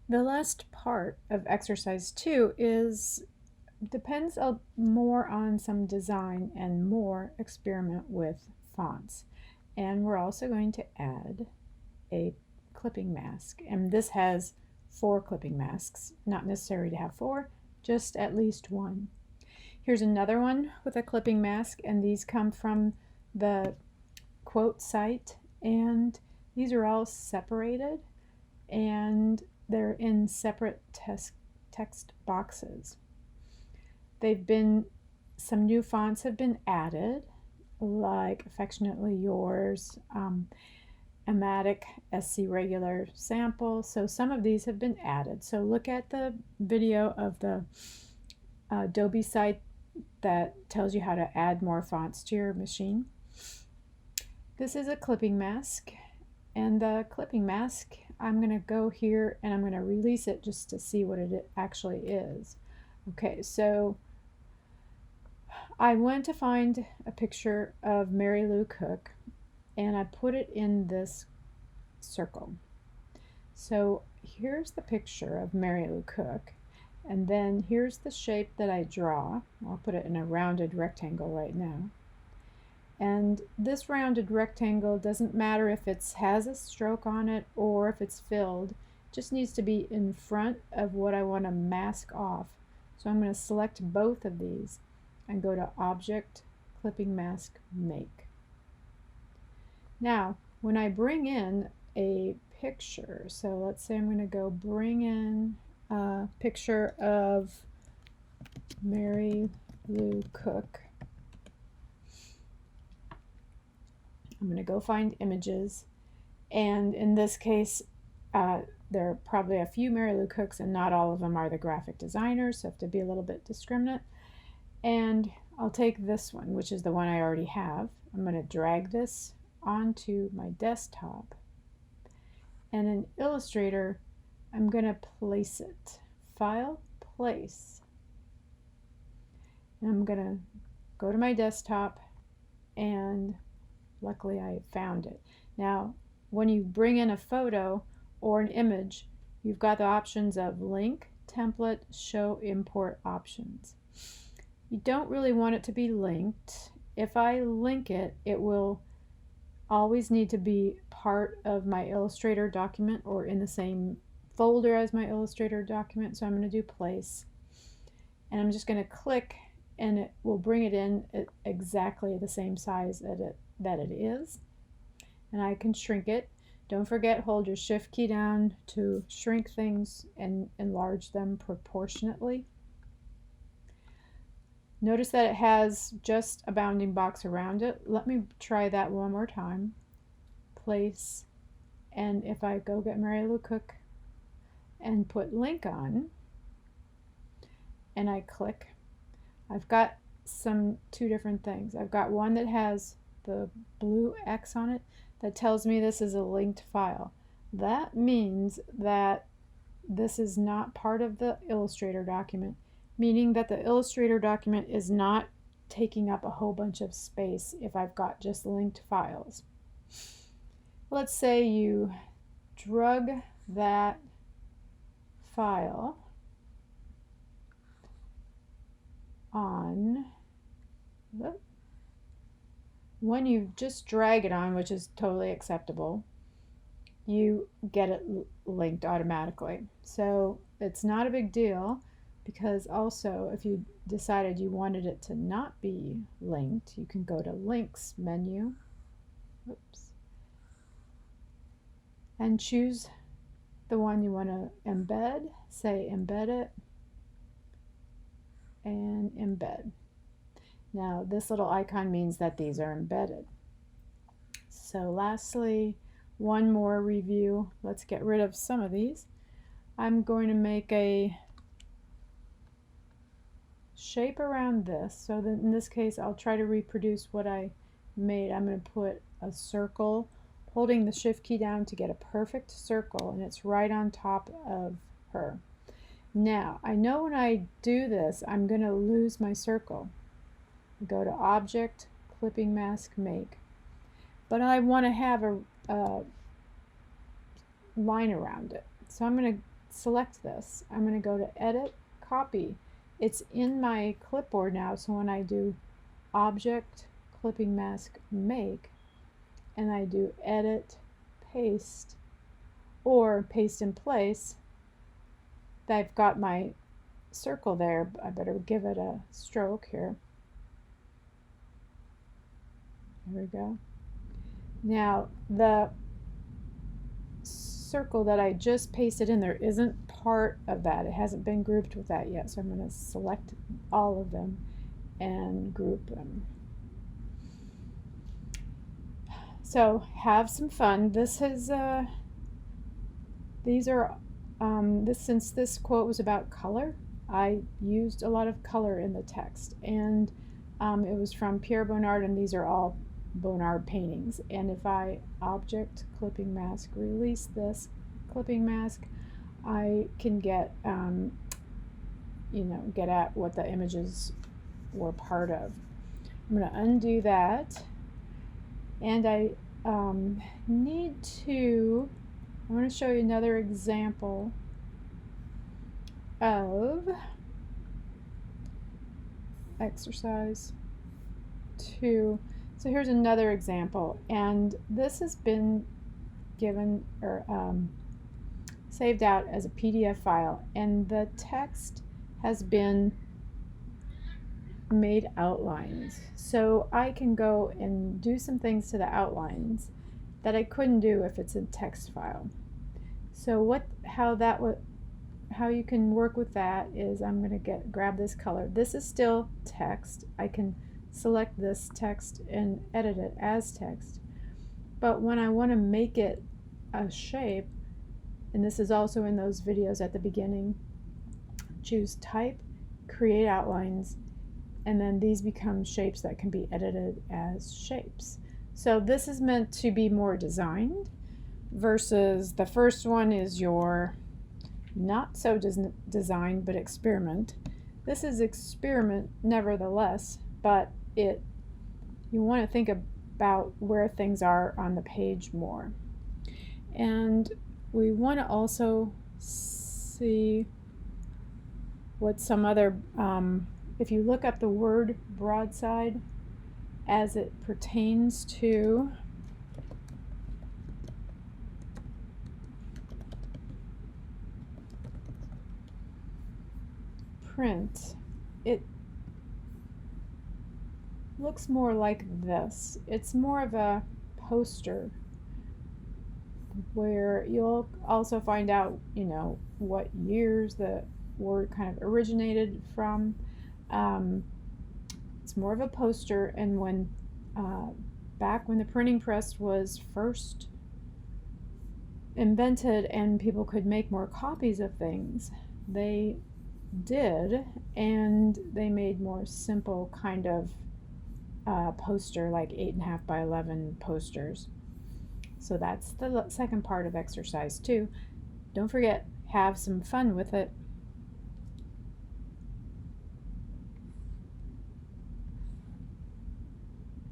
The last part of exercise 2 depends more on some design and more experiment with fonts. And we're also going to add a clipping mask. And this has 4 clipping masks. Not necessary to have 4, just at least 1. Here's another one with a clipping mask, and these come from the quote site, and these are all separated and they're in separate text boxes. Some new fonts have been added, like Affectionately Yours, Amatic, SC Regular Sample. So some of these have been added. So look at the video of the Adobe site that tells you how to add more fonts to your machine. This is a clipping mask, and the clipping mask, I'm going to go here and I'm going to release it just to see what it actually is. Okay, so I went to find a picture of Mary Lou Cook and I put it in this circle. So here's the picture of Mary Lou Cook, and then here's the shape that I draw. I'll put it in a rounded rectangle right now. And this rounded rectangle doesn't matter if it has a stroke on it or if it's filled. It just needs to be in front of what I want to mask off. So I'm going to select both of these and go to Object, Clipping Mask, Make. Now, when I bring in a picture, so let's say I'm going to go bring in a picture of Mary Lou Cook. I'm going to go find images, and in this case there are probably a few Mary Lou Cooks and not all of them are the graphic designers, so I have to be a little bit discriminate. And I'll take this one, which is the one I already have. I'm going to drag this onto my desktop, and in Illustrator I'm going to place it. File, Place, and I'm going to go to my desktop, and luckily I found it. Now, when you bring in a photo or an image, you've got the options of Link, Template, Show Import Options. You don't really want it to be linked. If I link it, it will always need to be part of my Illustrator document or in the same folder as my Illustrator document. So I'm going to do Place, and I'm just going to click, and it will bring it in at exactly the same size that it is. And I can shrink it. Don't forget, hold your Shift key down to shrink things and enlarge them proportionately. Notice that it has just a bounding box around it. Let me try that one more time. Place, and if I go get Mary Lou Cook and put Link on, and I click, I've got two different things. I've got one that has the blue X on it that tells me this is a linked file. That means that this is not part of the Illustrator document, meaning that the Illustrator document is not taking up a whole bunch of space if I've got just linked files. Let's say you drug that file on, when you just drag it on, which is totally acceptable, you get it linked automatically. So it's not a big deal, because also if you decided you wanted it to not be linked, you can go to Links menu, and choose the one you want to embed. Say embed it, and embed. Now this little icon means that these are embedded. So lastly, one more review. Let's get rid of some of these. I'm going to make a shape around this. So that in this case, I'll try to reproduce what I made. I'm going to put a circle, holding the Shift key down to get a perfect circle, and it's right on top of her. Now, I know when I do this, I'm going to lose my circle. Go to Object, Clipping Mask, Make. But I want to have a line around it. So I'm going to select this. I'm going to go to Edit, Copy. It's in my clipboard now, so when I do Object, Clipping Mask, Make, and I do Edit, Paste, or Paste in Place, I've got my circle there. I better give it a stroke here. There we go. Now the circle that I just pasted in there isn't part of that. It hasn't been grouped with that yet, so I'm going to select all of them and group them. So have some fun. This is these are since this quote was about color, I used a lot of color in the text, and it was from Pierre Bonnard, and these are all Bonnard paintings. And if I Object, Clipping Mask, release this clipping mask, I can get get at what the images were part of. I'm going to undo that, and I want to show you another example of exercise 2. So here's another example, and this has been given or saved out as a PDF file, and the text has been made outlines. So I can go and do some things to the outlines that I couldn't do if it's a text file. So how you can work with that is I'm going to grab this color. This is still text. I can select this text and edit it as text. But when I want to make it a shape, and this is also in those videos at the beginning, choose Type, Create Outlines, and then these become shapes that can be edited as shapes. So this is meant to be more designed versus the first one is your not so designed but experiment. This is experiment nevertheless, but you want to think about where things are on the page more. And we want to also see what some other, if you look up the word broadside as it pertains to print, it looks more like this. It's more of a poster where you'll also find out, what years the word kind of originated from. It's more of a poster, and when back when the printing press was first invented and people could make more copies of things, they did, and they made more simple kind of poster, like 8.5 by 11 posters. So that's the second part of exercise 2. Don't forget, have some fun with it.